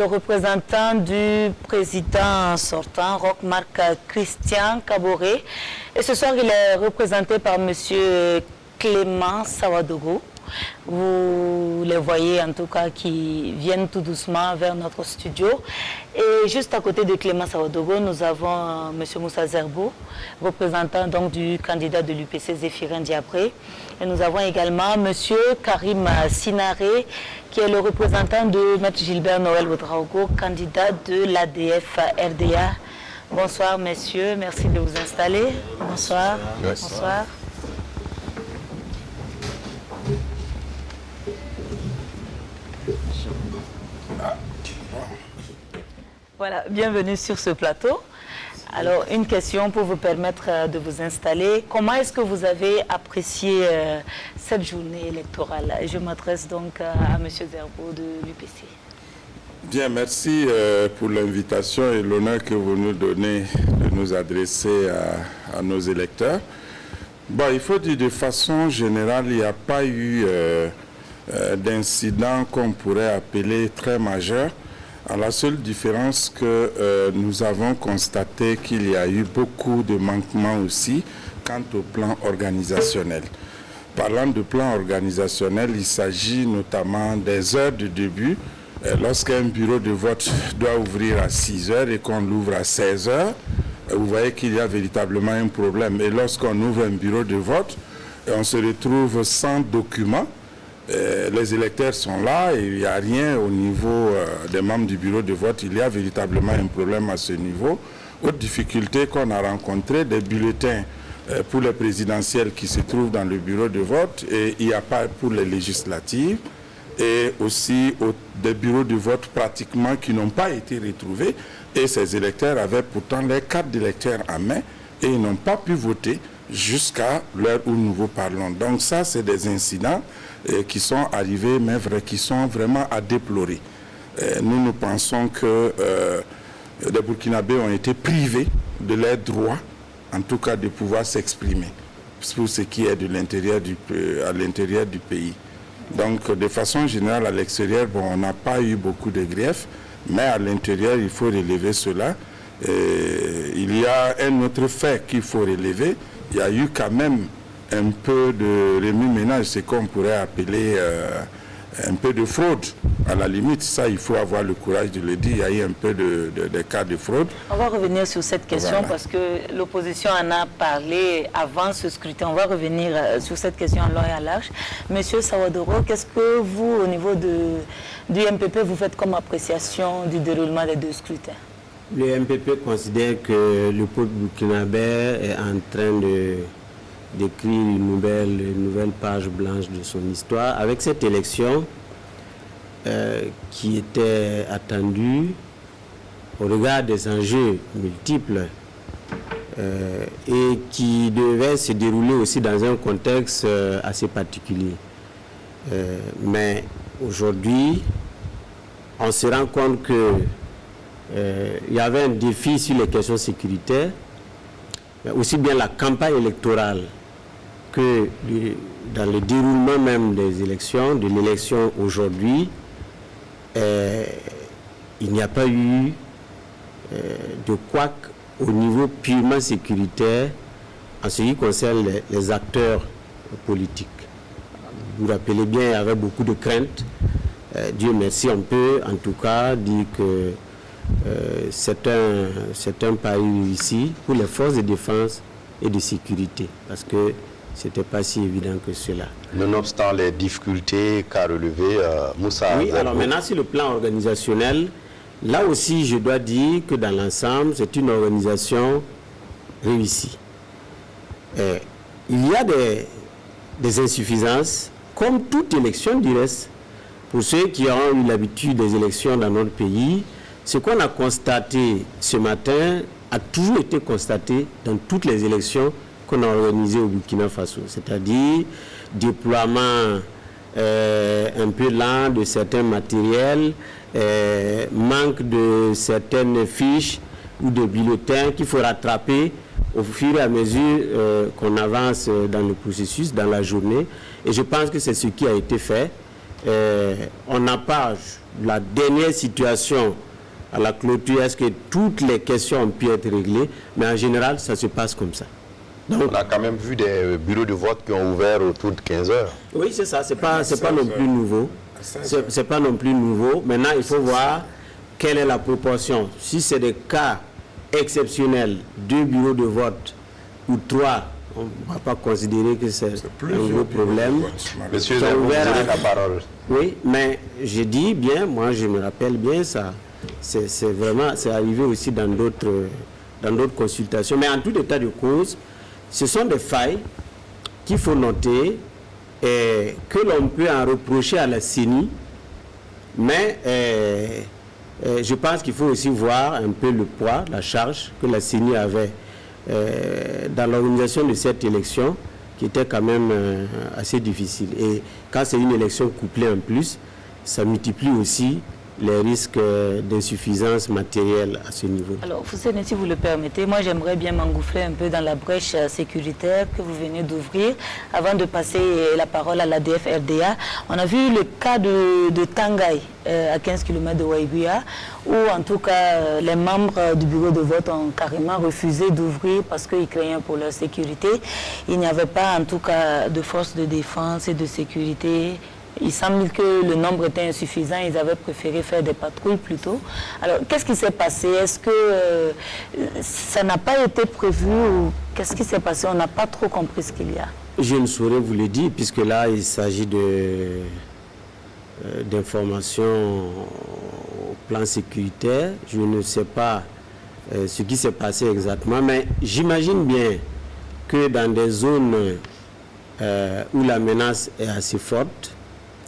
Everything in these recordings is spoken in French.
Le représentant du président sortant, Roch-Marc Christian Kaboré. Et ce soir, il est représenté par M. Clément Sawadogo. Vous les voyez en tout cas qui viennent tout doucement vers notre studio. Et juste à côté de Clément Sawadogo, nous avons M. Moussa Zerbo, représentant donc du candidat de l'UPC Zéphirin Diabré. Et nous avons également M. Karim Sinaré, qui est le représentant de M. Gilbert Noël Ouedraogo, candidat de l'ADF RDA. Bonsoir messieurs, merci de vous installer. Bonsoir. Bonsoir. Voilà, bienvenue sur ce plateau. Alors, une question pour vous permettre de vous installer. Comment est-ce que vous avez apprécié cette journée électorale? Je m'adresse donc à M. Zerbo de l'UPC. Bien, merci pour l'invitation et l'honneur que vous nous donnez de nous adresser à nos électeurs. Bon, il faut dire de façon générale, il n'y a pas eu d'incident qu'on pourrait appeler très majeur. À la seule différence que nous avons constaté qu'il y a eu beaucoup de manquements aussi quant au plan organisationnel. Parlant de plan organisationnel, il s'agit notamment des heures de début. Lorsqu'un bureau de vote doit ouvrir à 6 heures et qu'on l'ouvre à 16 heures, vous voyez qu'il y a véritablement un problème. Et lorsqu'on ouvre un bureau de vote, on se retrouve sans documents. Les électeurs sont là et il n'y a rien au niveau des membres du bureau de vote. Il y a véritablement un problème à ce niveau. Autre difficulté qu'on a rencontrée, des bulletins pour les présidentielles qui se trouvent dans le bureau de vote et il n'y a pas pour les législatives et aussi des bureaux de vote pratiquement qui n'ont pas été retrouvés et ces électeurs avaient pourtant les cartes d'électeurs en main et ils n'ont pas pu voter jusqu'à l'heure où nous vous parlons. Donc ça, c'est des incidents qui sont arrivés, mais qui sont vraiment à déplorer. Nous pensons que les Burkinabés ont été privés de leur droit, en tout cas de pouvoir s'exprimer, pour ce qui est de l'intérieur à l'intérieur du pays. Donc, de façon générale, à l'extérieur, bon, on n'a pas eu beaucoup de griefs, mais à l'intérieur, il faut relever cela. Il y a un autre fait qu'il faut relever. Il y a eu quand même un peu de remue-ménage, ce qu'on pourrait appeler un peu de fraude. À la limite, ça, il faut avoir le courage de le dire. Il y a eu un peu de cas de fraude. On va revenir sur cette question voilà. Parce que l'opposition en a parlé avant ce scrutin. On va revenir sur cette question en long et en large. Monsieur Sawadoro, qu'est-ce que vous, au niveau du MPP, vous faites comme appréciation du déroulement des deux scrutins? Le MPP considère que le peuple burkinabé est en train d'écrire une nouvelle page blanche de son histoire avec cette élection qui était attendue au regard des enjeux multiples et qui devait se dérouler aussi dans un contexte assez particulier. Mais aujourd'hui, on se rend compte que il y avait un défi sur les questions sécuritaires, mais aussi bien la campagne électorale que dans le déroulement même des élections, de l'élection aujourd'hui, il n'y a pas eu de couac au niveau purement sécuritaire en ce qui concerne les acteurs politiques. Vous vous rappelez bien, il y avait beaucoup de craintes. Dieu merci, on peut en tout cas dire que c'est un pari ici pour les forces de défense et de sécurité, parce que ce n'était pas si évident que cela. Nonobstant les difficultés qu'a relevé Moussa. Oui, alors maintenant sur le plan organisationnel, là aussi je dois dire que dans l'ensemble, c'est une organisation réussie. Il y a des insuffisances, comme toute élection du reste. Pour ceux qui ont eu l'habitude des élections dans notre pays, ce qu'on a constaté ce matin a toujours été constaté dans toutes les élections qu'on a organisées au Burkina Faso, c'est-à-dire déploiement un peu lent de certains matériels, manque de certaines fiches ou de bulletins qu'il faut rattraper au fur et à mesure qu'on avance dans le processus, dans la journée. Et je pense que c'est ce qui a été fait. on n'a pas la dernière situation à la clôture, est-ce que toutes les questions ont pu être réglées, mais en général, ça se passe comme ça. Donc, on a quand même vu des bureaux de vote qui ont ouvert autour de 15 heures. Oui, c'est ça, c'est pas non plus nouveau. C'est pas non plus nouveau. Maintenant, il faut voir quelle est la proportion. Si c'est des cas exceptionnels, 2 bureaux de vote ou 3, on ne va pas considérer que c'est un gros problème. Monsieur, vous avez la parole. Oui, mais je dis bien, moi je me rappelle bien ça. C'est vraiment, c'est arrivé aussi dans d'autres consultations. Mais en tout état de cause, ce sont des failles qu'il faut noter et que l'on peut en reprocher à la CENI. Mais je pense qu'il faut aussi voir un peu le poids, la charge que la CENI avait dans l'organisation de cette élection, qui était quand même assez difficile. Et quand c'est une élection couplée en plus, ça multiplie aussi les risques d'insuffisance matérielle à ce niveau. Alors, Fousseyni, si vous le permettez, moi j'aimerais bien m'engouffrer un peu dans la brèche sécuritaire que vous venez d'ouvrir avant de passer la parole à l'ADF RDA. On a vu le cas de Tangaï, à 15 km de Waïguya, où en tout cas les membres du bureau de vote ont carrément refusé d'ouvrir parce qu'ils craignaient pour leur sécurité. Il n'y avait pas en tout cas de forces de défense et de sécurité. Il semble que le nombre était insuffisant, ils avaient préféré faire des patrouilles plutôt. Alors, qu'est-ce qui s'est passé? Est-ce que ça n'a pas été prévu ou qu'est-ce qui s'est passé? On n'a pas trop compris ce qu'il y a. Je ne saurais vous le dire, puisque là, il s'agit d'informations au plan sécuritaire. Je ne sais pas ce qui s'est passé exactement, mais j'imagine bien que dans des zones où la menace est assez forte,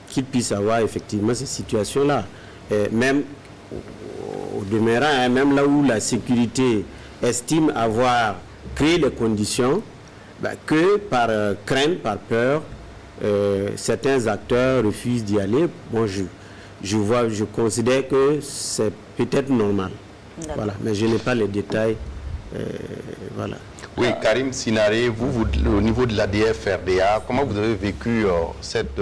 qu'il puisse avoir effectivement ces situations-là. Même au demeurant, même là où la sécurité estime avoir créé les conditions, que par crainte, par peur, certains acteurs refusent d'y aller. Bon, je considère que c'est peut-être normal. Voilà, mais je n'ai pas les détails. Voilà. Oui, Karim Sinaré, vous, au niveau de l'ADF RDA, comment vous avez vécu cette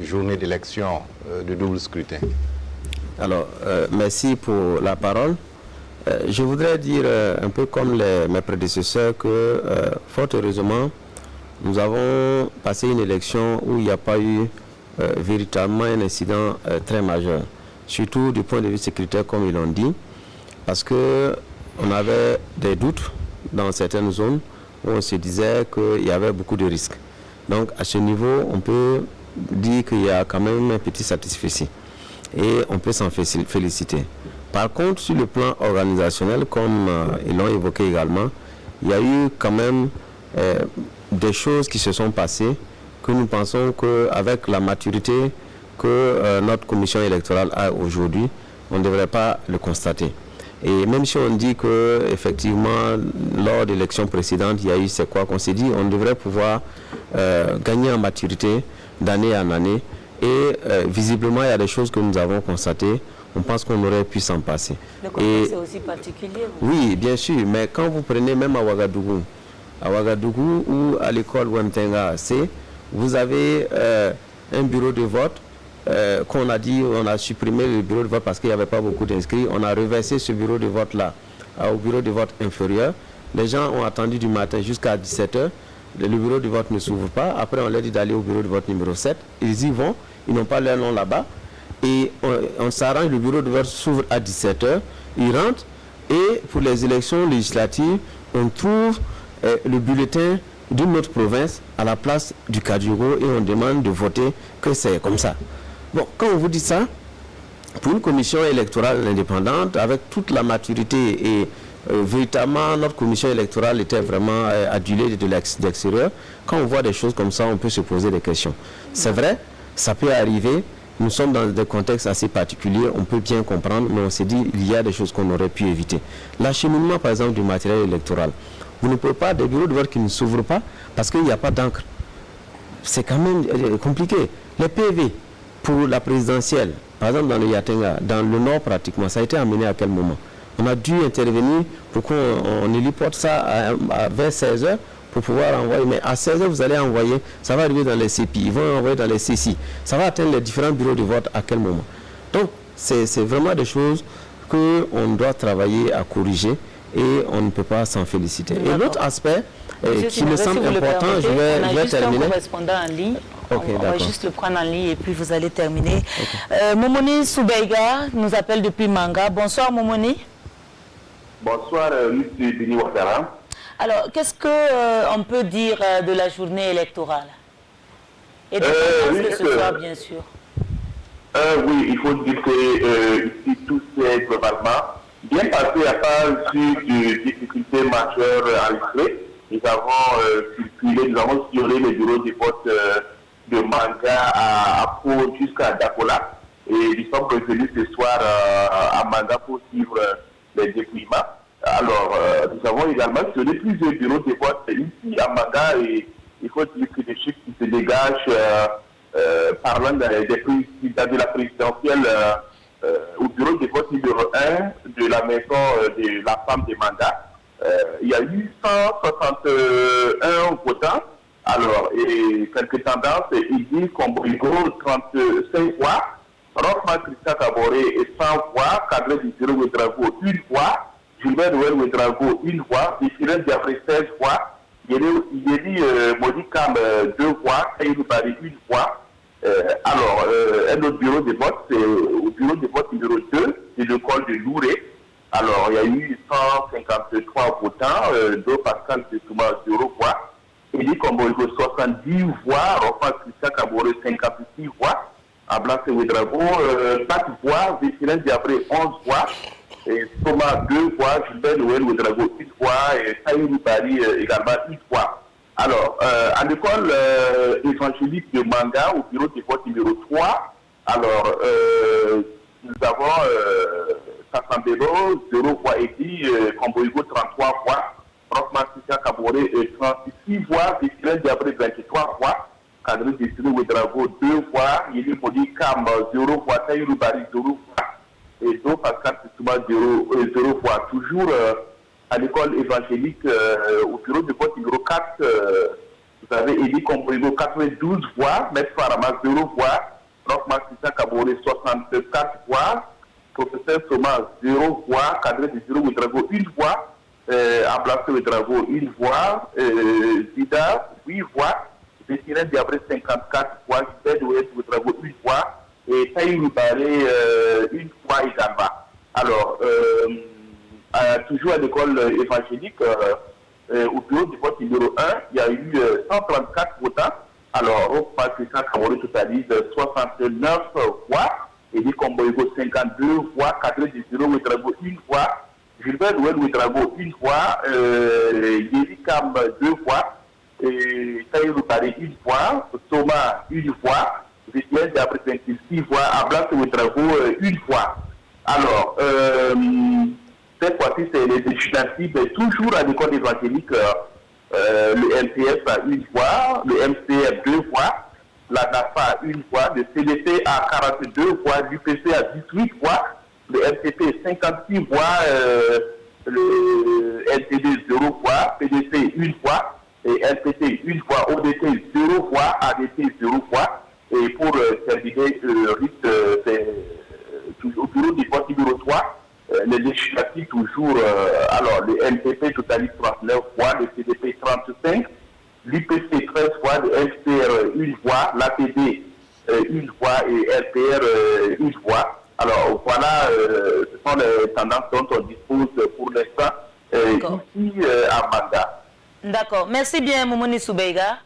journée d'élection de double scrutin? Alors, merci pour la parole. Je voudrais dire, un peu comme mes prédécesseurs, que fort heureusement, nous avons passé une élection où il n'y a pas eu véritablement un incident très majeur, surtout du point de vue sécuritaire, comme ils l'ont dit, parce qu'on avait des doutes dans certaines zones où on se disait qu'il y avait beaucoup de risques. Donc, à ce niveau, on peut dire qu'il y a quand même un petit satisfait et on peut s'en féliciter. Par contre, sur le plan organisationnel, comme ils l'ont évoqué également, il y a eu quand même des choses qui se sont passées que nous pensons qu'avec la maturité que notre commission électorale a aujourd'hui, on ne devrait pas le constater. Et même si on dit que effectivement lors de l'élection précédente, il y a eu c'est quoi qu'on s'est dit, on devrait pouvoir gagner en maturité d'année en année. Et visiblement, il y a des choses que nous avons constatées. On pense qu'on aurait pu s'en passer. Le contexte est aussi particulier. Oui, bien sûr. Mais quand vous prenez même à Ouagadougou ou à l'école Wantenga C, vous avez un bureau de vote qu'on a dit, on a supprimé le bureau de vote parce qu'il n'y avait pas beaucoup d'inscrits. On a reversé ce bureau de vote-là au bureau de vote inférieur. Les gens ont attendu du matin jusqu'à 17h. Le bureau de vote ne s'ouvre pas. Après, on leur dit d'aller au bureau de vote numéro 7. Ils y vont. Ils n'ont pas leur nom là-bas. Et on s'arrange, le bureau de vote s'ouvre à 17h. Ils rentrent. Et pour les élections législatives, on trouve le bulletin d'une autre province à la place du Kadjogo et on demande de voter que c'est comme ça. Bon, quand on vous dit ça, pour une commission électorale indépendante, avec toute la maturité et véritablement notre commission électorale était vraiment adulée de l'extérieur, quand on voit des choses comme ça, on peut se poser des questions. C'est vrai, ça peut arriver, nous sommes dans des contextes assez particuliers, on peut bien comprendre, mais on s'est dit il y a des choses qu'on aurait pu éviter. L'acheminement par exemple du matériel électoral, vous ne pouvez pas, des bureaux de vote qui ne s'ouvrent pas parce qu'il n'y a pas d'encre. C'est quand même compliqué. Les PV pour la présidentielle, par exemple dans le Yatenga, dans le nord pratiquement, ça a été amené à quel moment? On a dû intervenir pour qu'on héliporte ça vers 16h pour pouvoir envoyer. Mais à 16h, vous allez envoyer, ça va arriver dans les CPI, ils vont envoyer dans les CC. Ça va atteindre les différents bureaux de vote à quel moment. Donc, c'est vraiment des choses qu'on doit travailler à corriger et on ne peut pas s'en féliciter. Et l'autre aspect qui me semble important, je vais terminer. Un correspondant en ligne. Okay, on va juste le prendre en ligne et puis vous allez terminer. Okay. Momoni Soubeiga nous appelle depuis Manga. Bonsoir Momoni. Bonsoir M. Denis Ouattara. Alors, qu'est-ce qu'on peut dire de la journée électorale? Et de ce soir, bien sûr. Oui, il faut dire que ici, tout s'est globalement bien passé, à part de difficultés majeures enregistrées. Nous avons circulé, nous avons sillonné les bureaux de vote de Manga à Pau jusqu'à Dakola. Et nous sommes revenus ce soir à Manga pour suivre les dépouillements. Alors, nous avons également sillonné plusieurs bureaux de vote ici à Manga et il faut dire que les chiffres qui se dégagent parlant de la présidentielle au bureau de vote numéro 1 de la maison de la femme de Manga. Il y a eu 161 votants. Alors, et quelques tendances, Idi Komboigo, 35 voix, Rochman Christian Kaboré, 100 voix, Cadre du bureau Ouedraogo, 1 voix, Gilbert Noël Ouedraogo, 1 voix, Vichyren Diabré, 16 voix, Yéli Modikam, 2 voix, Kaïrou Bari, 1 voix. Alors, un autre bureau de vote, c'est au bureau de vote numéro 2, c'est l'école de Louré. Alors, il y a eu 153 votants, dont Pascal Tessouma, 0 voix. Eli Komboigo, 70 voix, Rochman Christian Kaboré, 56 voix. Ablasse Ouedraogo, 4 voix, Vichyren Diabré, 11 voix. Et Thomas, 2 voix, Gilbert Noël Ouedraogo, 1 voix, et Kaïrou Bari également 1 voix. Alors, à l'école évangélique de Manga, au bureau de vote numéro 3, alors, nous avons Sassambelo, 0 voix Edi, Komboigo, 33 voix, Rochman Christian Kaboré, 36 voix, Vichyren Diabré, 23 voix, Cadre Destiné Ouedraogo, 2 voix, Yéli Modi Kam, 0 voix, Kaïrou Bari, 0 voix, et donc Pascal Tessouma, 0 voix. Toujours à l'école évangélique, au bureau de vote numéro 4, vous avez Eli Komboigo, 92 voix, Maître Farama, 0 voix, Rochman Christian Kaboré, 64 voix, Professeur Thomas, 0 voix, Cadre du bureau Ouedraogo, 1 voix, Ablasse Ouedraogo, 1 voix, Zida, 8 voix, Vichyren Diabré, 54 voix, Gilbert Noël Ouedraogo, 1 voix, et Kaïrou Bari, 1 voix également. Alors, toujours à l'école évangélique, au bureau du vote numéro 1, il y a eu 134 votants. Alors, au Christian Kaboré totalise 69 voix, Eli Komboigo 52 voix, Cadre du bureau Ouedraogo 1 voix, Gilbert Noël Ouedraogo 1 voix, Yéli Kam 2 voix, Kaïrou Bari 1 voix, Thomas 1 voix, Vichyren Diabré 26 voix, Ablasse Ouedraogo 1 voix. Alors, cette fois-ci, c'est les législatives, toujours à l'école évangélique, le MPF a 1 voix, le MCF 2 voix, la NAFA 1 voix, le CDP a 42 voix, l'UPC a 18 voix, le MCP 56 voix, le LTD 0 voix, PDC 1 voix, et LPT 1 voix, ODT 0 voix, ADT 0 voix, et pour terminer, le RIT, c'est au bureau du vote numéro 3, les législatives toujours, alors le MPP totalise 39 voix, le CDP 35, l'UPC 13 voix, le FPR 1 voix, l'APD 1 voix et LPR 1 voix. Alors voilà, ce sont les tendances dont on dispose pour l'instant ici à Manga. D'accord. Merci bien Momoni Soubeiga.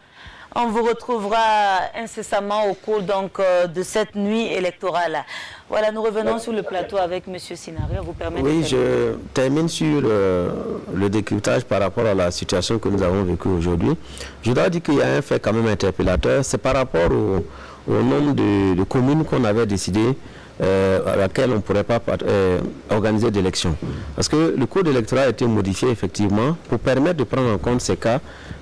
On vous retrouvera incessamment au cours donc, de cette nuit électorale. Voilà, nous revenons sur le plateau avec M. Sinari. On vous permet oui, je termine sur le décryptage par rapport à la situation que nous avons vécue aujourd'hui. Je dois dire qu'il y a un fait quand même interpellateur. C'est par rapport au nombre de communes qu'on avait décidé à laquelle on ne pourrait pas organiser d'élections. Parce que le code électoral a été modifié effectivement pour permettre de prendre en compte ces cas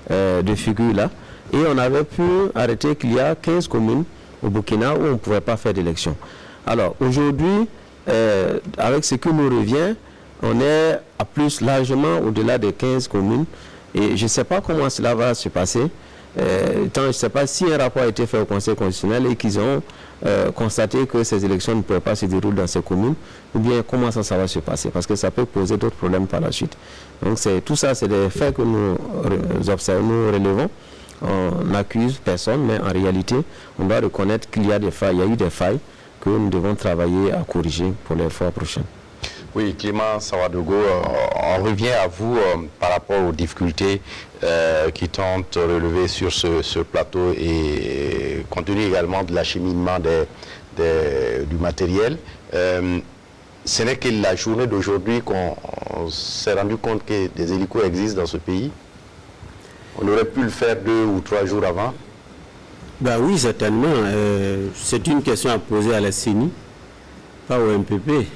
de figure-là. Et on avait pu arrêter qu'il y a 15 communes au Burkina où on ne pouvait pas faire d'élection. Alors aujourd'hui, avec ce qui nous revient, on est à plus largement au-delà des 15 communes Et je ne sais pas comment cela va se passer. Je ne sais pas si un rapport a été fait au Conseil constitutionnel et qu'ils ont constaté que ces élections ne pourraient pas se dérouler dans ces communes, ou bien comment ça va se passer, parce que ça peut poser d'autres problèmes par la suite. Donc tout ça, c'est des faits que nous observons, nous relevons. On n'accuse personne, mais en réalité, on doit reconnaître qu'il y a des failles, il y a eu des failles que nous devons travailler à corriger pour les fois prochaines. Oui, Clément Sawadogo, on revient à vous par rapport aux difficultés qui tentent de relever sur ce plateau et compte tenu également de l'acheminement du matériel. Ce n'est que la journée d'aujourd'hui qu'on s'est rendu compte que des hélicos existent dans ce pays. On aurait pu le faire 2 ou 3 jours avant. Ben oui, certainement. C'est une question à poser à la CENI, pas au MPP,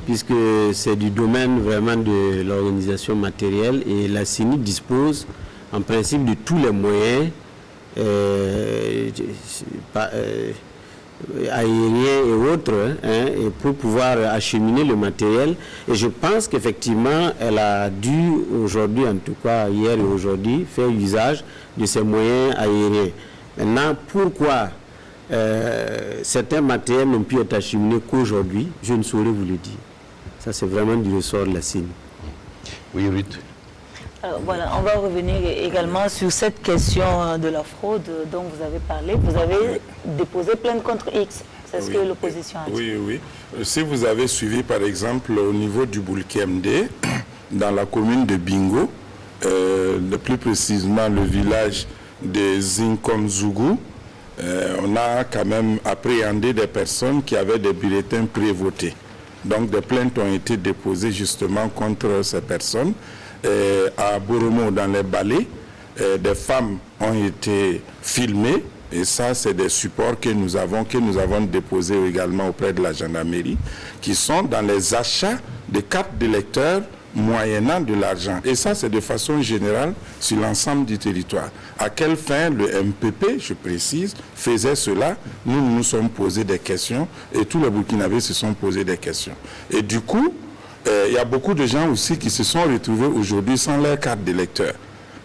puisque c'est du domaine vraiment de l'organisation matérielle et la CENI dispose en principe de tous les moyens aériens et autres et pour pouvoir acheminer le matériel. Et je pense qu'effectivement, elle a dû aujourd'hui, en tout cas hier et aujourd'hui, faire usage de ces moyens aériens. Maintenant, pourquoi certains matériels n'ont pu être acheminés qu'aujourd'hui, je ne saurais vous le dire. Ça, c'est vraiment du ressort de la CENI. Oui, Ruth. Alors, voilà, on va revenir également sur cette question de la fraude dont vous avez parlé. Vous avez déposé plainte contre X. C'est ce que l'opposition a dit. Oui, oui. Si vous avez suivi, par exemple, au niveau du Boulkemde, dans la commune de Bingo, plus précisément le village de Zinkomzougou, on a quand même appréhendé des personnes qui avaient des bulletins prévotés. Donc des plaintes ont été déposées justement contre ces personnes. À Boromo, dans les Balais, des femmes ont été filmées, et ça c'est des supports que nous avons déposés également auprès de la gendarmerie, qui sont dans les achats de cartes d'électeurs moyennant de l'argent. Et ça c'est de façon générale sur l'ensemble du territoire. À quelle fin le MPP, je précise, faisait cela? Nous nous sommes posés des questions et tous les Burkinabés se sont posés des questions. Et du coup, il y a beaucoup de gens aussi qui se sont retrouvés aujourd'hui sans leur carte d'électeur,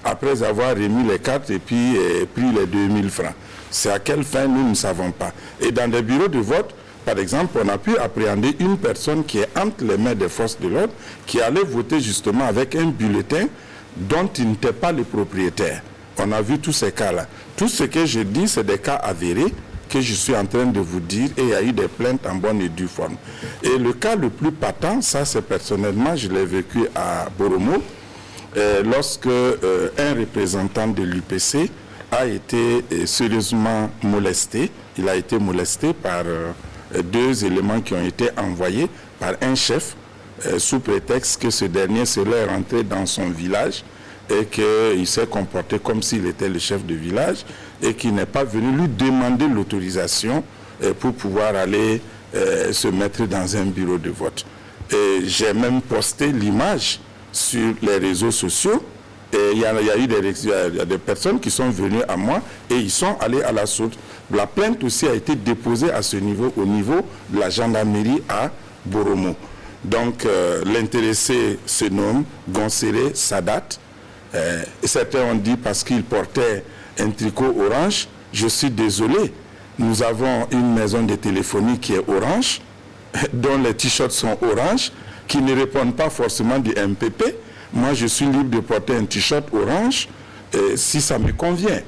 après avoir remis les cartes et puis pris les 2000 francs. C'est à quelle fin, nous ne savons pas. Et dans des bureaux de vote, par exemple, on a pu appréhender une personne qui est entre les mains des forces de l'ordre, qui allait voter justement avec un bulletin dont il n'était pas le propriétaire. On a vu tous ces cas-là. Tout ce que je dis, c'est des cas avérés que je suis en train de vous dire, et il y a eu des plaintes en bonne et due forme. Et le cas le plus patent, ça c'est personnellement, je l'ai vécu à Boromo, lorsque un représentant de l'UPC a été sérieusement molesté. Il a été molesté par 2 éléments qui ont été envoyés par un chef, sous prétexte que ce dernier serait rentré dans son village et qu'il s'est comporté comme s'il était le chef de village et qu'il n'est pas venu lui demander l'autorisation pour pouvoir aller se mettre dans un bureau de vote. Et j'ai même posté l'image sur les réseaux sociaux et il y a eu des personnes qui sont venues à moi et ils sont allés à la source. La plainte aussi a été déposée à ce niveau, au niveau de la gendarmerie à Boromo. Donc l'intéressé se nomme Gonsere Sadat. Certains ont dit parce qu'il portait un tricot orange. Je suis désolé, nous avons une maison de téléphonie qui est orange, dont les t-shirts sont orange, qui ne répondent pas forcément du MPP. Moi, je suis libre de porter un t-shirt orange si ça me convient.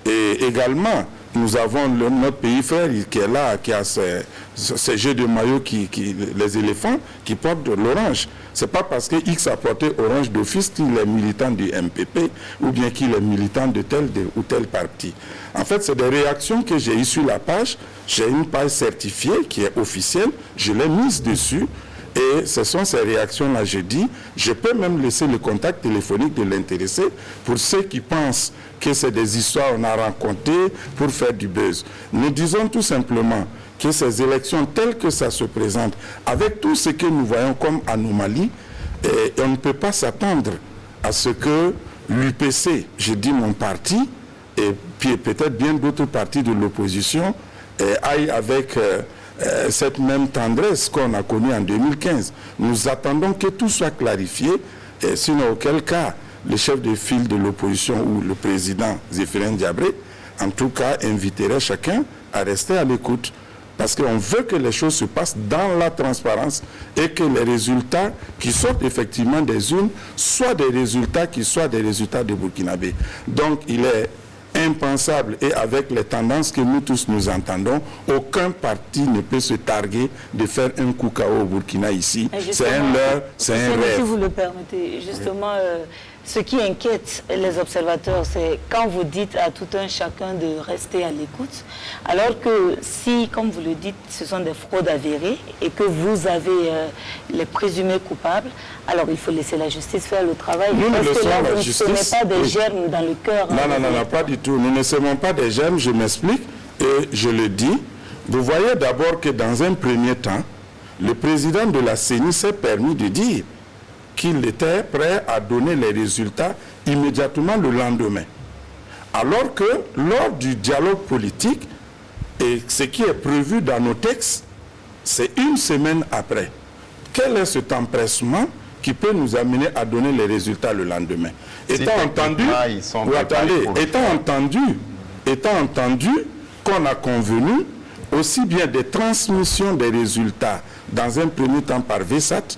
Et également, nous avons notre pays frère qui est là, qui a ces jeux de maillot, les éléphants, qui portent de l'orange. Ce n'est pas parce que X a porté orange d'office qu'il est militant du MPP ou bien qu'il est militant de tel ou tel parti. En fait, c'est des réactions que j'ai eues sur la page. J'ai une page certifiée qui est officielle. Je l'ai mise dessus. Et ce sont ces réactions-là, je dis, je peux même laisser le contact téléphonique de l'intéressé pour ceux qui pensent que c'est des histoires qu'on a racontées pour faire du buzz. Nous disons tout simplement que ces élections telles que ça se présente, avec tout ce que nous voyons comme anomalie, on ne peut pas s'attendre à ce que l'UPC, je dis mon parti, et puis peut-être bien d'autres partis de l'opposition, aillent avec cette même tendresse qu'on a connue en 2015. Nous attendons que tout soit clarifié, et sinon auquel cas, le chef de file de l'opposition ou le président Zéphirin Diabré, en tout cas, inviterait chacun à rester à l'écoute. Parce qu'on veut que les choses se passent dans la transparence et que les résultats qui sortent effectivement des urnes soient des résultats qui soient des résultats de Burkinabé. Donc il est impensable et avec les tendances que nous tous nous entendons, aucun parti ne peut se targuer de faire un coup KO au Burkina ici. C'est un leurre, c'est un rêve. Si vous le permettez, justement, ce qui inquiète les observateurs, c'est quand vous dites à tout un chacun de rester à l'écoute, alors que si, comme vous le dites, ce sont des fraudes avérées et que vous avez les présumés coupables, alors il faut laisser la justice faire le travail. Nous parce ne que là, laissons la vous ne justice. semez pas des germes dans le cœur. Non, pas du tout. Nous ne semons pas des germes, je m'explique et je le dis. Vous voyez d'abord que dans un premier temps, le président de la CENI s'est permis de dire qu'il était prêt à donner les résultats immédiatement le lendemain. Alors que lors du dialogue politique, et ce qui est prévu dans nos textes, c'est une semaine après. Quel est cet empressement qui peut nous amener à donner les résultats le lendemain? Étant entendu qu'on a convenu aussi bien des transmissions des résultats dans un premier temps par VSAT,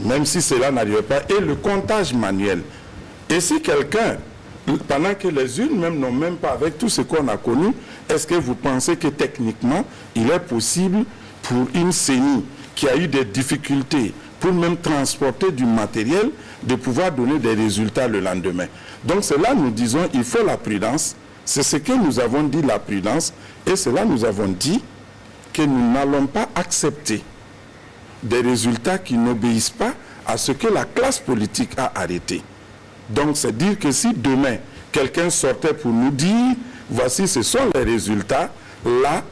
même si cela n'arrive pas, et le comptage manuel. Et si quelqu'un, pendant que les urnes même n'ont même pas, avec tout ce qu'on a connu, est-ce que vous pensez que techniquement, il est possible pour une CENI qui a eu des difficultés pour même transporter du matériel, de pouvoir donner des résultats le lendemain? Donc c'est là nous disons, il faut la prudence. C'est ce que nous avons dit, la prudence. Et c'est là nous avons dit que nous n'allons pas accepter des résultats qui n'obéissent pas à ce que la classe politique a arrêté. Donc c'est dire que si demain quelqu'un sortait pour nous dire voici ce sont les résultats, là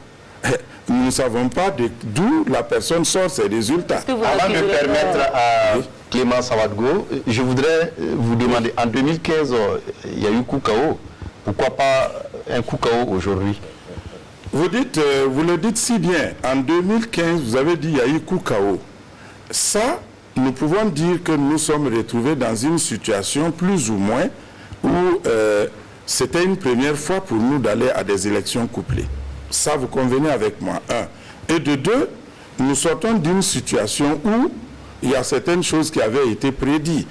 nous ne savons pas d'où la personne sort ces résultats. Avant de permettre à Clément Sawadgo, je voudrais vous demander, en 2015 il y a eu coup KO, pourquoi pas un coup KO aujourd'hui? Vous le dites si bien, en 2015, vous avez dit qu'il y a eu coup KO. Ça, nous pouvons dire que nous sommes retrouvés dans une situation plus ou moins où c'était une première fois pour nous d'aller à des élections couplées. Ça, vous convenez avec moi, un. Et de deux, nous sortons d'une situation où il y a certaines choses qui avaient été prédites.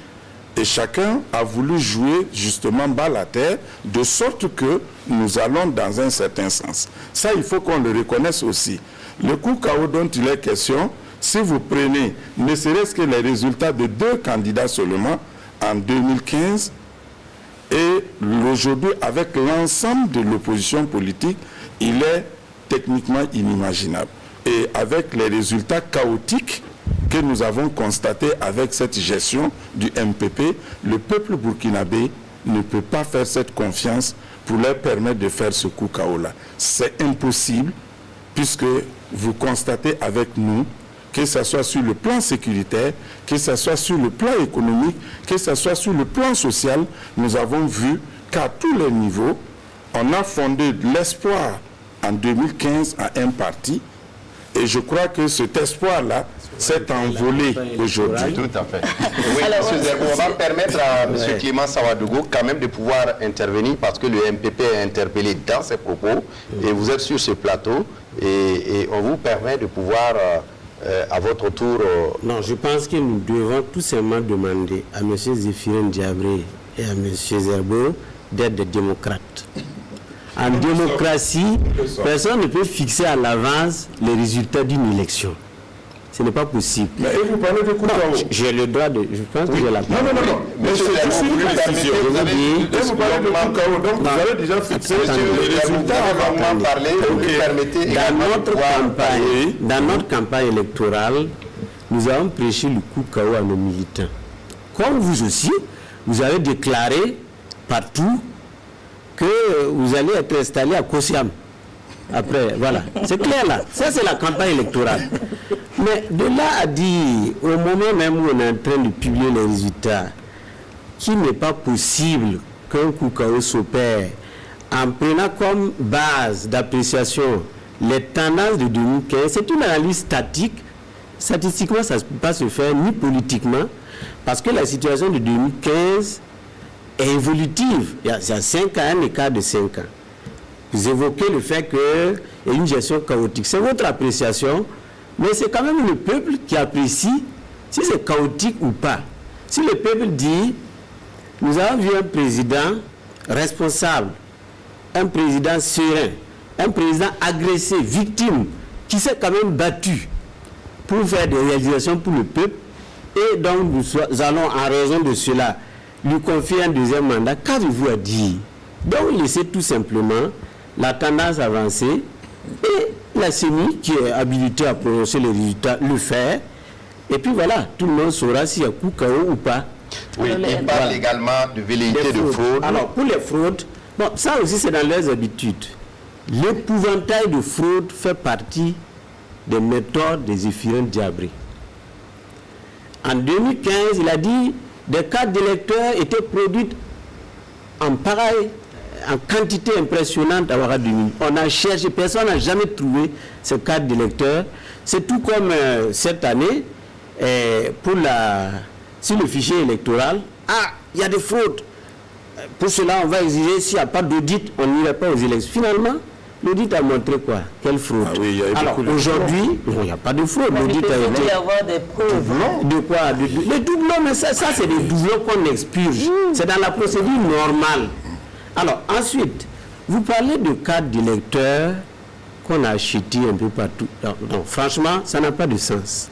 Et chacun a voulu jouer justement bas la terre, de sorte que nous allons dans un certain sens. Ça, il faut qu'on le reconnaisse aussi. Le coup KO dont il est question, si vous prenez ne serait-ce que les résultats de 2 candidats seulement en 2015 et aujourd'hui avec l'ensemble de l'opposition politique, il est techniquement inimaginable. Et avec les résultats chaotiques que nous avons constatés avec cette gestion du MPP, le peuple burkinabé ne peut pas faire cette confiance pour leur permettre de faire ce coup KO-là. C'est impossible puisque vous constatez avec nous que ce soit sur le plan sécuritaire, que ce soit sur le plan économique, que ce soit sur le plan social, nous avons vu qu'à tous les niveaux, on a fondé l'espoir en 2015 à un parti. Et je crois que cet espoir-là s'est envolé aujourd'hui. Tout à fait. Oui, alors, M. Zerbo, on va permettre à M. Clément Sawadougo quand même de pouvoir intervenir parce que le MPP est interpellé dans ses propos et vous êtes sur ce plateau et on vous permet de pouvoir, à votre tour... Non, je pense que nous devons tout simplement demander à M. Zéphirin Diabré et à M. Zerbo d'être des démocrates. En démocratie, personne ne peut fixer à l'avance les résultats d'une élection. Ce n'est pas possible. Mais vous parlez de coup KO. J'ai le droit de... Je pense que j'ai la parole. Non. Mais c'est juste une décision. Vous parlez de coup KO, donc vous avez déjà fixé les résultats avant de parler. Dans notre campagne électorale, nous avons prêché le coup KO à nos militants. Comme vous aussi, vous avez déclaré partout que vous allez être installé à Kosiam. Après, voilà. C'est clair là. Ça, c'est la campagne électorale. Mais de là à dire, au moment même où on est en train de publier les résultats, qu'il n'est pas possible qu'un coup KO s'opère en prenant comme base d'appréciation les tendances de 2015, c'est une analyse statique. Statistiquement, ça ne peut pas se faire ni politiquement, parce que la situation de 2015 est évolutive. Il y a 5 ans, un écart de 5 ans. Vous évoquez le fait qu'il y a une gestion chaotique. C'est votre appréciation, mais c'est quand même le peuple qui apprécie si c'est chaotique ou pas. Si le peuple dit, nous avons vu un président responsable, un président serein, un président agressé, victime, qui s'est quand même battu pour faire des réalisations pour le peuple, et donc nous allons en raison de cela lui confier un deuxième mandat, qu'avez-vous à dire? Donc laissez tout simplement la tendance avancer et la CENI qui est habilitée à prononcer les résultats le faire, et puis voilà, tout le monde saura s'il y a coup KO ou pas. Oui, il parle également de velléité de fraude. Alors pour les fraudes, bon, ça aussi c'est dans leurs habitudes. L'épouvantail de fraude fait partie des méthodes des Zéphirin Diabré. En 2015, il a dit des cartes d'électeurs étaient produites en quantité impressionnante à Ouagadougou. On a cherché, personne n'a jamais trouvé ces cartes d'électeurs. C'est tout comme cette année, sur le fichier électoral. Ah, il y a des fraudes. Pour cela, on va exiger, s'il n'y a pas d'audit, on n'irait pas aux élections. Finalement, l'audit a montré quoi? Quelle fraude? Ah oui, alors aujourd'hui, il n'y a pas de fraude. L'audit a été... Il y avoir des preuves. De quoi? Les doublons, mais ça c'est des doublons qu'on expurge. C'est dans la procédure normale. Alors ensuite, vous parlez de cartes d'électeurs qu'on a achetées un peu partout. Non, franchement, ça n'a pas de sens.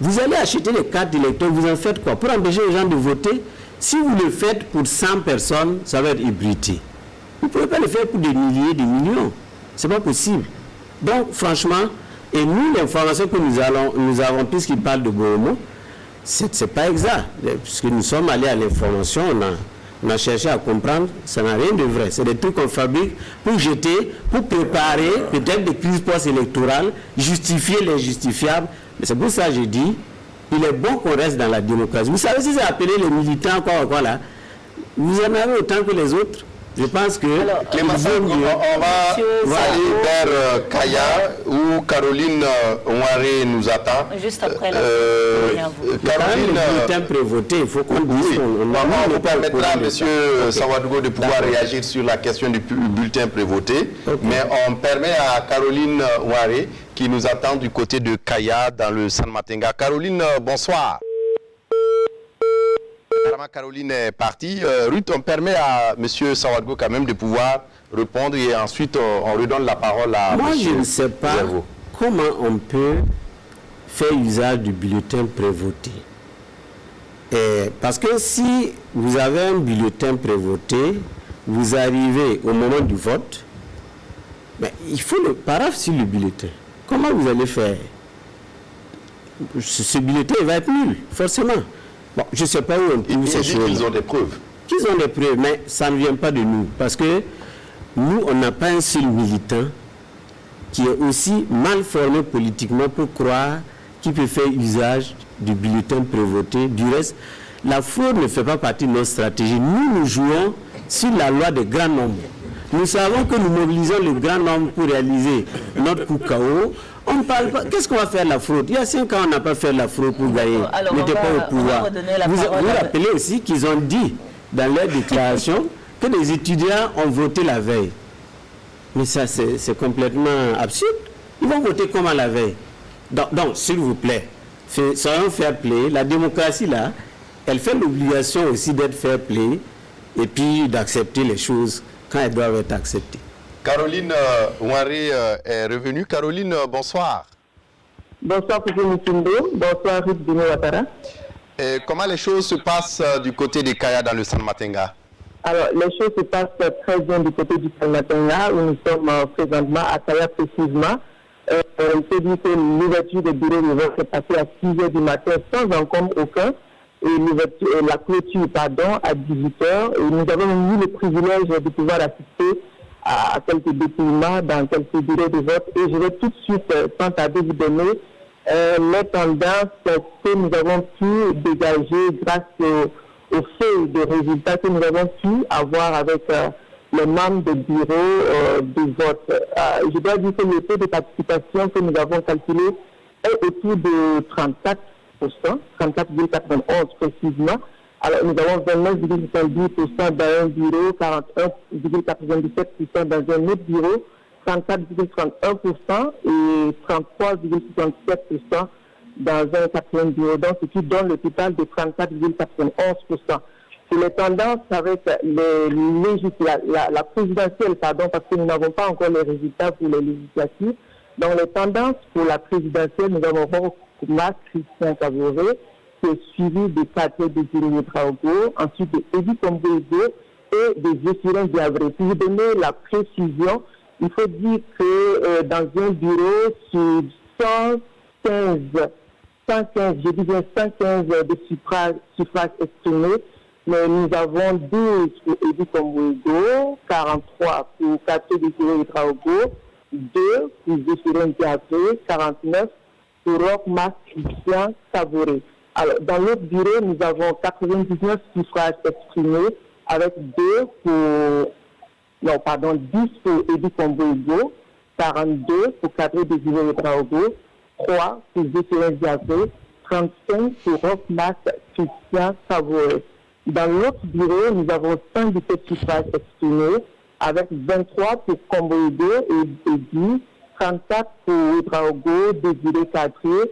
Vous allez acheter les cartes d'électeurs, vous en faites quoi? Pour empêcher les gens de voter? Si vous le faites pour 100 personnes, ça va être hybridé. Vous ne pouvez pas le faire pour des milliers, des millions. Ce n'est pas possible. Donc, franchement, et nous, l'information que nous avons, puisqu'il parle de Boromo, ce n'est pas exact. Puisque nous sommes allés à l'information, on a cherché à comprendre, ça n'a rien de vrai. C'est des trucs qu'on fabrique pour jeter, pour préparer peut-être des crises post-électorales, justifier l'injustifiable. Mais c'est pour ça que j'ai dit, il est bon qu'on reste dans la démocratie. Vous savez, si c'est appelé les militants, quoi là, vous en avez autant que les autres. Je pense que... Alors, Clément, on va aller vers Kaya, où Caroline Ouaré nous attend. Juste après la Caroline, le bulletin prévoté, il faut qu'on dise... On vous permettra, M. Sawadougou, de pouvoir réagir sur la question du bulletin prévoté. Mais on permet à Caroline Ouaré, qui nous attend du côté de Kaya, dans le San Matenga. Caroline, bonsoir. Caroline est partie. Ruth, on permet à M. Sawadougou quand même de pouvoir répondre et ensuite on redonne la parole à M. Moi, je ne sais pas comment on peut faire usage du bulletin prévoté. Parce que si vous avez un bulletin prévoté, vous arrivez au moment du vote, mais il faut le paraphe sur le bulletin. Comment vous allez faire? Ce bulletin va être nul, forcément. Bon, je ne sais pas où on trouve ces choses. Ils ont des preuves. Qu'ils ont des preuves, mais ça ne vient pas de nous. Parce que nous, on n'a pas un seul militant qui est aussi mal formé politiquement pour croire qu'il peut faire usage du bulletin prévoté. Du reste, la fraude ne fait pas partie de notre stratégie. Nous jouons sur la loi des grands nombres. Nous savons que nous mobilisons le grand nombre pour réaliser notre coup KO. On ne parle pas. Qu'est-ce qu'on va faire la fraude? Il y a 5 ans, on n'a pas fait la fraude pour gagner. On n'était pas au pouvoir. Vous rappelez aussi qu'ils ont dit dans leur déclaration que les étudiants ont voté la veille. Mais ça, c'est complètement absurde. Ils vont voter comment la veille? Donc s'il vous plaît, soyons fair play. La démocratie, là, elle fait l'obligation aussi d'être fair play et puis d'accepter les choses quand elles doivent être acceptées. Caroline Ouaré est revenue. Caroline, bonsoir. Bonsoir, M. Mukindo. Bonsoir, Ruth Bino-Watara. Comment les choses se passent du côté des Kaya dans le San Matenga? Alors, les choses se passent très bien du côté du San Matenga, où nous sommes présentement à Kaya précisément. On peut dire que l'ouverture des bureaux de vote s'est passée à 6 h du matin sans encombre aucun. Et la clôture, à 18 h. Et nous avons eu le privilège de pouvoir assister à quelques dépouillements dans quelques bureaux de vote. Et je vais tout de suite, sans tarder, vous donner les tendances que nous avons pu dégager grâce aux faits de résultats que nous avons pu avoir avec les membres des bureaux de vote. Je dois dire que le taux de participation que nous avons calculé est autour de 34%, 34,91 précisément, Alors, nous avons 29,70% dans un bureau, 41,97% dans un autre bureau, 34,31% et 33,67% dans un quatrième bureau, donc ce qui donne le total de 34,91%. Sur les tendances avec la présidentielle, parce que nous n'avons pas encore les résultats pour les législatives. Dans les tendances pour la présidentielle, nous avons Roch-Marc Christian Kaboré, qui est suivi de Katia Désiré Ouédraogo, ensuite de Eddy Kombo-Ego et de Zéphirin Diabré. Pour vous donner la précision, il faut dire que dans un bureau, sur 115 de suffrages exprimés, mais nous avons 12 pour Eddy Kombo-Ego, 43 pour Katia Désiré Ouédraogo, 2 pour Zéphirin Diabré, 49 pour Roch-Marc Christian Kaboré. Alors, dans l'autre bureau, nous avons 99 suffrages exprimés avec 10 pour Eddy Kombo-Ego, 42 pour Katia Désiré Ouédraogo, 3 pour Zéphirin Diabré, 35 pour Roch-Marc Christian Kaboré. Dans l'autre bureau, nous avons 117 suffrages exprimés avec 23 pour Kombo-Ego et Eddy, 34 pour Ouédraogo, Désiré Kadré,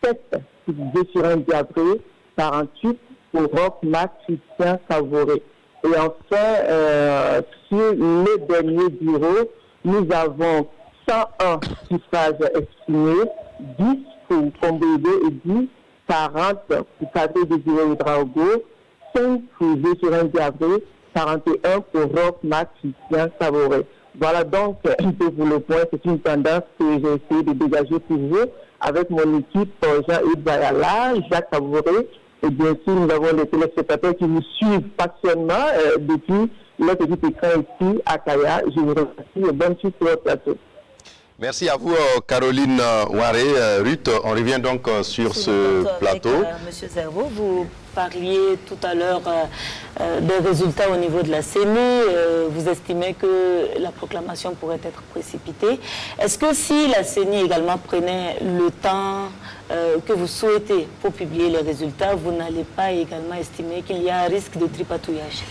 7 pour Zéphirin Diabré, 48 pour Roch-Marc Christian Kaboré. Et enfin, sur le dernier bureau, nous avons 101 suffrages exprimés, 10 pour Kombo-Ego et Eddy, 40 pour Katia Désiré Ouédraogo, 5 pour Zéphirin Diabré, 41 pour Roch-Marc Christian Kaboré. Voilà donc un peu pour le point. C'est une tendance que j'ai essayé de dégager pour vous avec mon équipe Jean-Yves Bayala, Jacques Kaboré. Et bien sûr, nous avons les téléspectateurs qui nous suivent passionnément depuis notre petit écran ici à Kaya. Je vous remercie et bonne suite sur votre plateau. Merci à vous, Caroline Ouaré. Ruth, on revient donc sur ce plateau. Monsieur Zerbo, vous parliez tout à l'heure des résultats au niveau de la CENI. Vous estimez que la proclamation pourrait être précipitée. Est-ce que si la CENI également prenait le temps que vous souhaitez pour publier les résultats, vous n'allez pas également estimer qu'il y a un risque de tripatouillage?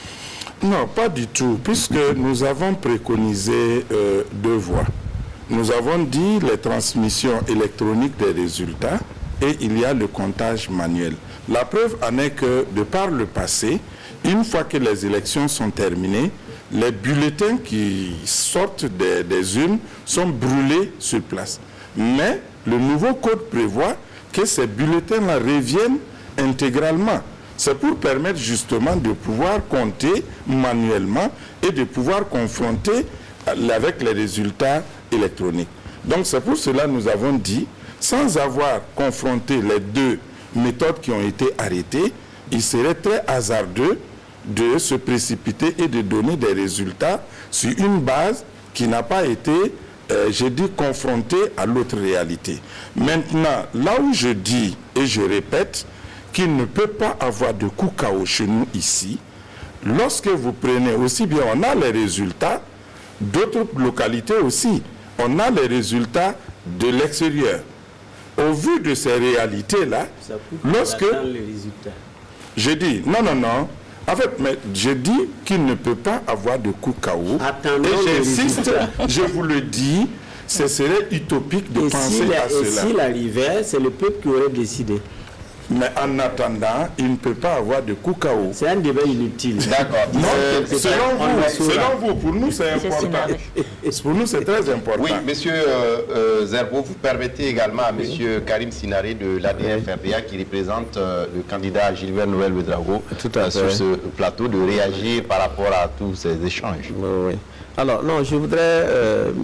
Non, pas du tout, puisque nous avons préconisé 2 voies. Nous avons dit les transmissions électroniques des résultats et il y a le comptage manuel. La preuve en est que, de par le passé, une fois que les élections sont terminées, les bulletins qui sortent des urnes sont brûlés sur place. Mais le nouveau code prévoit que ces bulletins-là reviennent intégralement. C'est pour permettre justement de pouvoir compter manuellement et de pouvoir confronter avec les résultats électroniques. Donc c'est pour cela que nous avons dit, sans avoir confronté les 2 méthodes qui ont été arrêtées, il serait très hasardeux de se précipiter et de donner des résultats sur une base qui n'a pas été, confrontée à l'autre réalité. Maintenant, là où je dis et je répète qu'il ne peut pas avoir de coup KO chez nous ici, lorsque vous prenez aussi bien, on a les résultats d'autres localités aussi. On a les résultats de l'extérieur. Au vu de ces réalités-là, lorsque... les résultats. Je dis, non. En fait, mais je dis qu'il ne peut pas avoir de coup KO. Et j'insiste, je vous le dis, ce serait utopique de penser à cela. Et s'il arrivait, c'est le peuple qui aurait décidé. Mais en attendant, il ne peut pas avoir de coup KO. C'est un débat inutile. D'accord. Selon vous, pour nous, c'est important. Pour nous, c'est très important. Oui, monsieur Zerbo, vous permettez également à monsieur Karim Sinaré de l'ADF-RDA qui représente le candidat Gilbert Noël Ouédraogo sur ce plateau de réagir par rapport à tous ces échanges. Oui. Alors, non, je voudrais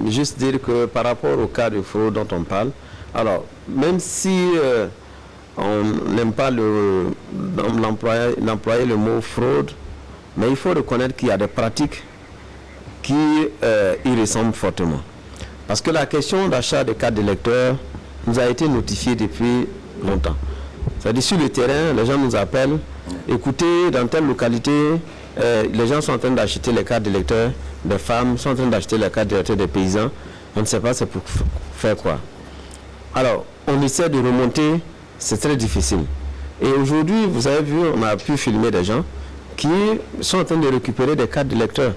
juste dire que par rapport au cas de fraude dont on parle, alors, même si... on n'aime pas l'employer le mot fraude, mais il faut reconnaître qu'il y a des pratiques qui y ressemblent fortement. Parce que la question d'achat de cartes d'électeurs nous a été notifiée depuis longtemps. C'est-à-dire sur le terrain, les gens nous appellent, écoutez, dans telle localité, les gens sont en train d'acheter les cartes d'électeurs, des femmes sont en train d'acheter les cartes d'électeurs des paysans, on ne sait pas c'est pour faire quoi. Alors, on essaie de remonter. C'est très difficile. Et aujourd'hui, vous avez vu, on a pu filmer des gens qui sont en train de récupérer des cartes d'électeurs,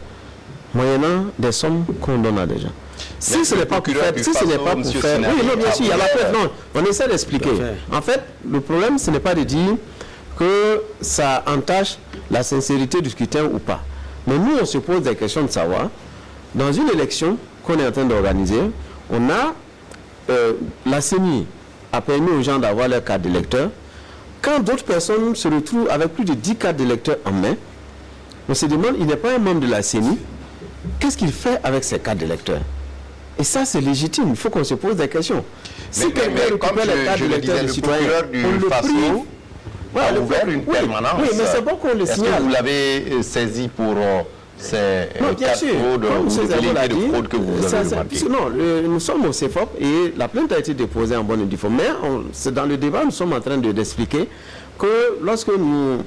moyennant des sommes qu'on donne à des gens. Si ce n'est pas pour faire, oui, non, bien sûr, il y a la preuve. Non, on essaie d'expliquer. En fait, le problème, ce n'est pas de dire que ça entache la sincérité du scrutin ou pas. Mais nous, on se pose des questions de savoir, dans une élection qu'on est en train d'organiser, on a, la CENI a permis aux gens d'avoir leur carte d'électeur. Quand d'autres personnes se retrouvent avec plus de 10 cartes d'électeurs en main, on se demande, il n'est pas un membre de la CENI, qu'est-ce qu'il fait avec ces cartes d'électeurs? Et ça, c'est légitime, il faut qu'on se pose des questions. Si quelqu'un récupère les cartes d'électeurs des citoyens, on le prive. A ouvert une permanence. Oui, mais c'est bon qu'on le signale. Est-ce que vous l'avez saisi pour ces cas de fraude ou de velléité de fraude que vous avez remarqué? Non, nous sommes au CEFOP et la plainte a été déposée en bonne et due forme. Mais c'est dans le débat, nous sommes en train d'expliquer que lorsque nous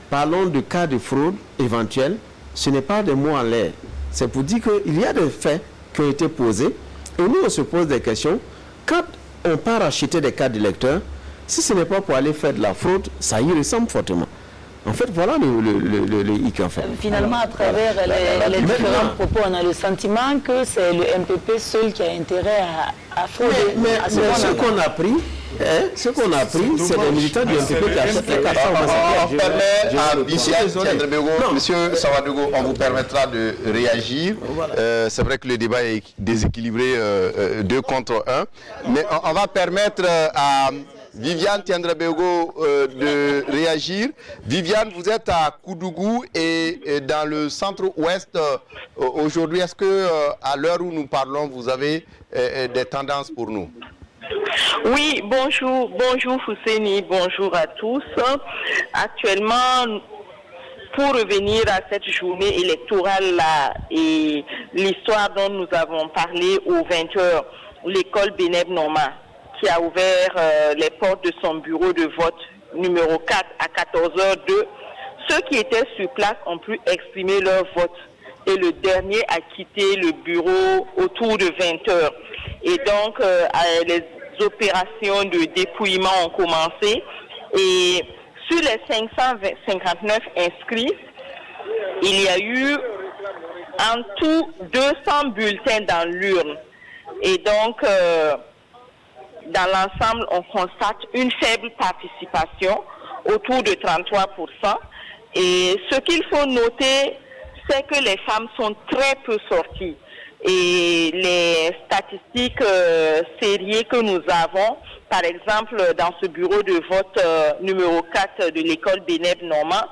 parlons de cas de fraude éventuels, ce n'est pas des mots en l'air. C'est pour dire qu'il y a des faits qui ont été posés et nous, on se pose des questions. Quand on part acheter des cartes d'électeurs, si ce n'est pas pour aller faire de la fraude, ça y ressemble fortement. En fait, voilà le hic en fait. Finalement, à travers les différents propos, on a le sentiment que c'est le MPP seul qui a intérêt à frauder. Mais ce qu'on a appris, c'est les militants du MPP qui achètent les cartes. On permet à Viviane Tiendrebego, Monsieur Savadogo, on vous permettra de réagir. C'est vrai que le débat est déséquilibré 2 contre 1. Mais on va permettre à Viviane Tiendrebego de réagir. Viviane, vous êtes à Koudougou et dans le centre-ouest aujourd'hui. Est-ce que à l'heure où nous parlons, vous avez des tendances pour nous? Oui, bonjour Fousseni, bonjour à tous. Actuellement, pour revenir à cette journée électorale-là et l'histoire dont nous avons parlé aux 20h, l'école Beneb Norma, qui a ouvert les portes de son bureau de vote numéro 4 à 14h02. Ceux qui étaient sur place ont pu exprimer leur vote et le dernier a quitté le bureau autour de 20h. Et donc, les opérations de dépouillement ont commencé et sur les 559 inscrits, il y a eu en tout 200 bulletins dans l'urne. Et donc, dans l'ensemble, on constate une faible participation, autour de 33%. Et ce qu'il faut noter, c'est que les femmes sont très peu sorties. Et les statistiques sérieuses que nous avons, par exemple, dans ce bureau de vote numéro 4 de l'école Beneb Norma,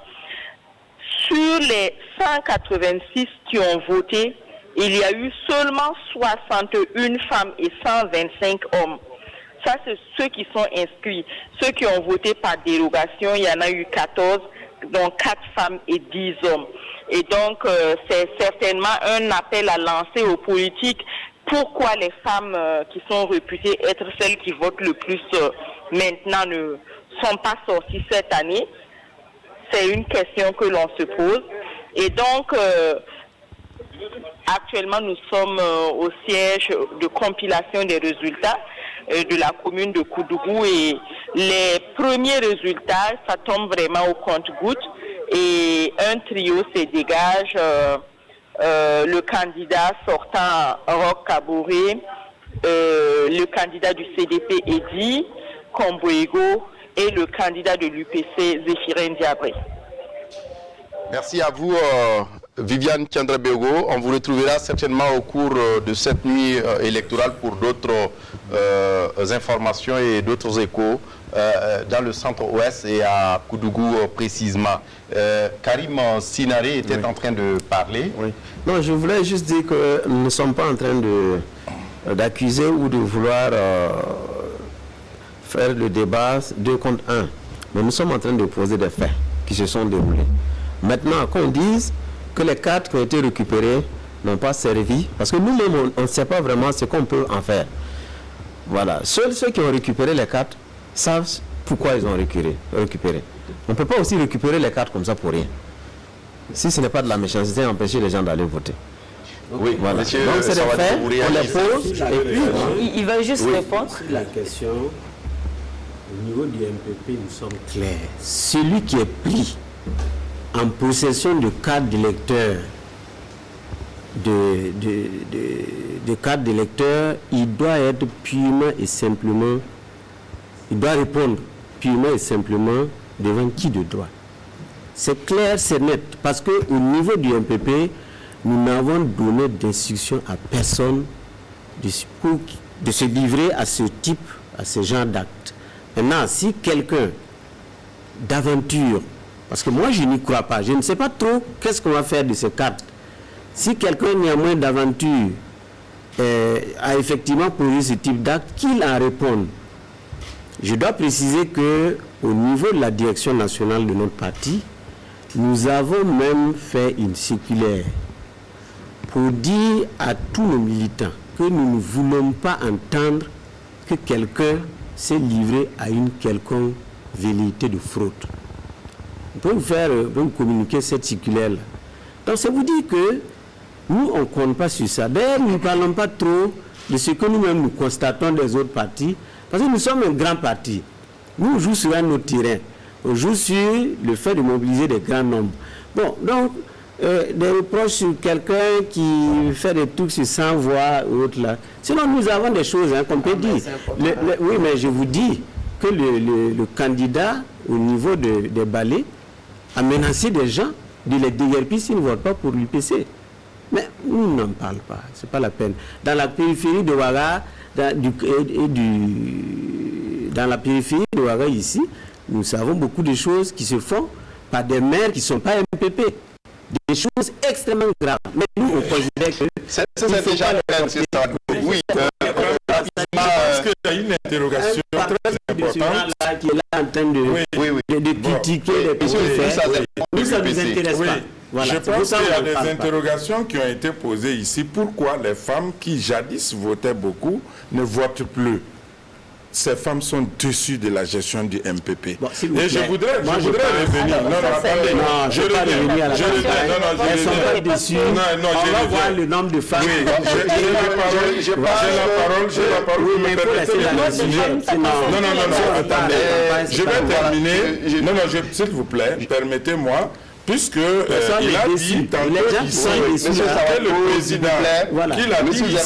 sur les 186 qui ont voté, il y a eu seulement 61 femmes et 125 hommes. Ça, c'est ceux qui sont inscrits. Ceux qui ont voté par dérogation, il y en a eu 14, dont 4 femmes et 10 hommes. Et donc, c'est certainement un appel à lancer aux politiques. Pourquoi les femmes qui sont réputées être celles qui votent le plus maintenant ne sont pas sorties cette année? C'est une question que l'on se pose. Et donc, actuellement, nous sommes au siège de compilation des résultats de la commune de Koudougou et les premiers résultats, ça tombe vraiment au compte-gouttes et un trio se dégage, le candidat sortant Roch Kaboré, le candidat du CDP Edi Komboego et le candidat de l'UPC Zéphirin Diabré. Merci à vous, Viviane Tiendrebego. On vous retrouvera certainement au cours de cette nuit électorale pour d'autres informations et d'autres échos dans le centre-ouest et à Koudougou précisément. Karim Sinaré était en train de parler. Oui. Non, je voulais juste dire que nous ne sommes pas en train d'accuser ou de vouloir faire le débat 2 contre 1. Mais nous sommes en train de poser des faits qui se sont déroulés. Maintenant, qu'on dise que les cartes qui ont été récupérées n'ont pas servi, parce que nous-mêmes, on ne sait pas vraiment ce qu'on peut en faire. Voilà. Seuls ceux qui ont récupéré les cartes savent pourquoi ils ont récupéré. On ne peut pas aussi récupérer les cartes comme ça pour rien. Si ce n'est pas de la méchanceté, empêcher les gens d'aller voter. Oui, voilà. Monsieur, donc c'est des faits, on les pose, et puis... Il va juste répondre. La question Au niveau du MPP, nous sommes clairs. Celui qui est pris en possession de carte d'électeur, de carte d'électeur, il doit être purement et simplement, il doit répondre purement et simplement devant qui de droit. C'est clair, c'est net, parce qu'au niveau du MPP, nous n'avons donné d'instruction à personne de se livrer à ce type, à ce genre d'acte. Maintenant, si quelqu'un d'aventure, parce que moi je n'y crois pas, je ne sais pas trop qu'est-ce qu'on va faire de ces cartes. Si quelqu'un néanmoins d'aventure a effectivement posé ce type d'acte, qu'il en réponde. Je dois préciser qu'au niveau de la direction nationale de notre parti, nous avons même fait une circulaire pour dire à tous nos militants que nous ne voulons pas entendre que quelqu'un s'est livré à une quelconque velléité de fraude. On peut vous communiquer cette circulaire-là. Donc ça vous dit que nous, on ne compte pas sur ça. D'ailleurs, nous ne parlons pas trop de ce que nous-mêmes nous constatons des autres partis, parce que nous sommes un grand parti. Nous, on joue sur un autre terrain. On joue sur le fait de mobiliser des grands nombres. Bon, donc, des reproches sur quelqu'un qui fait des trucs sur 100 voix ou autre là. Sinon, nous avons des choses qu'on peut dire. Oui, mais je vous dis que le candidat, au niveau des balais, a menacé des gens de les déguerpir s'ils ne votent pas pour l'UPC. Mais nous n'en parlons pas, ce n'est pas la peine. Dans la périphérie de Ouaga, dans la périphérie de Ouaga ici, nous savons beaucoup de choses qui se font par des maires qui ne sont pas MPP. Des choses extrêmement graves. Mais nous, on considère que... C'est déjà le cas, c'est ça. Oui. Parce qu'il y a une interrogation très importante. Qui est là en train de critiquer les PCF. Nous, ça ne nous intéresse pas. Voilà, je pense qu'il y a des interrogations qui ont été posées ici. Pourquoi les femmes qui jadis votaient beaucoup ne votent plus? Ces femmes sont dessus de la gestion du MPP. Bon, et je voudrais revenir. Attendez. Non, je ne vais pas revenir à la question. Elles sont pas dessus. On va voir le nombre de femmes. Oui, j'ai la parole. Oui, mais il faut laisser la sujet. Non, attendez. Je vais terminer. Non, s'il vous plaît, permettez-moi. Puisque il a dit tantôt ici que le président qu'il a dit ici,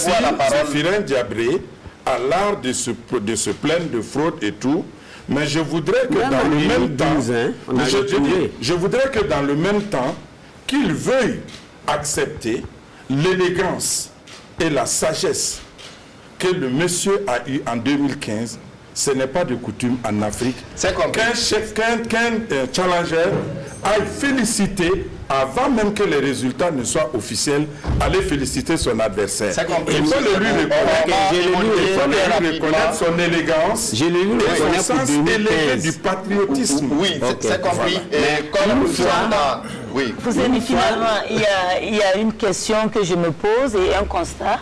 Zéphirin Diabré, a l'art de se plaindre de fraude et tout, mais je voudrais que dans le même temps, je voudrais que dans le même temps, qu'il veuille accepter l'élégance et la sagesse que le monsieur a eu en 2015. Ce n'est pas de coutume en Afrique qu'un challenger aille féliciter, avant même que les résultats ne soient officiels, aller féliciter son adversaire. Il faut lui reconnaître son élégance et son sens élevé du patriotisme. Oui, c'est compris. Et comme nous sommes dans... Oui. Finalement, il y a une question que je me pose et un constat.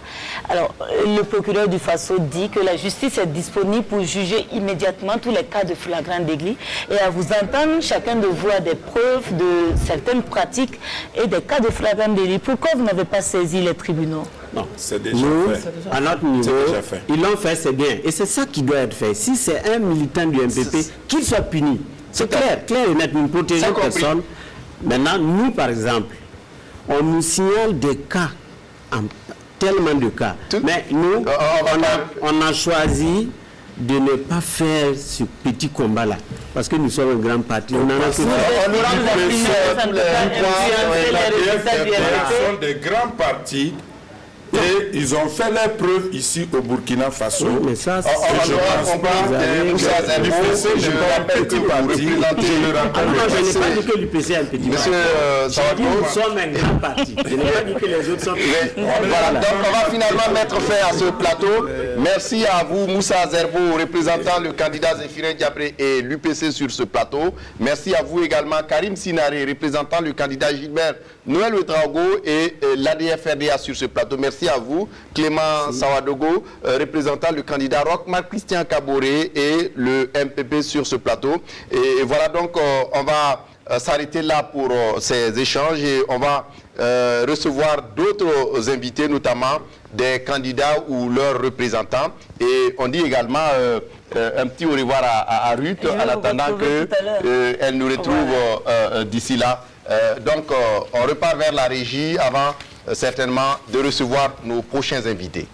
Alors, le procureur du Faso dit que la justice est disponible pour juger immédiatement tous les cas de flagrant délit. Et à vous entendre, chacun de vous a des preuves de certaines pratiques et des cas de flagrant délit. Pourquoi vous n'avez pas saisi les tribunaux? Non, c'est déjà fait. À notre niveau, ils l'ont fait, c'est bien. Et c'est ça qui doit être fait. Si c'est un militant du MPP, qu'il soit puni. C'est clair et net, nous ne protégeons personne. Maintenant, nous, par exemple, on nous signale des cas, tellement de cas. Mais nous, on a choisi de ne pas faire ce petit combat-là. Parce que nous sommes un grand parti. On en a sont des grands partis. Et ils ont fait leurs preuves ici au Burkina Faso. Oui, mais ça, je ne pense pas que l'UPC n'est pas un petit parti. Je n'ai pas dit que l'UPC est un petit parti. Nous sommes un grand parti. Je n'ai pas dit que les autres sont petits. Voilà, donc on va finalement mettre fin à ce plateau. Merci à vous, Moussa Zerbo, représentant le candidat Zéphirin Diabré et l'UPC sur ce plateau. Merci à vous également, Karim Sinaré, représentant le candidat Gilbert Noël Ouedraogo et l'ADF-RDA sur ce plateau. Merci à vous, Clément Sawadogo, représentant le candidat Roch-Marc Christian Kaboré et le MPP sur ce plateau. Et voilà donc, on va s'arrêter là pour ces échanges et on va recevoir d'autres invités, notamment des candidats ou leurs représentants. Et on dit également un petit au revoir à Ruth en attendant qu'elle nous retrouve d'ici là. Donc on repart vers la régie avant certainement de recevoir nos prochains invités.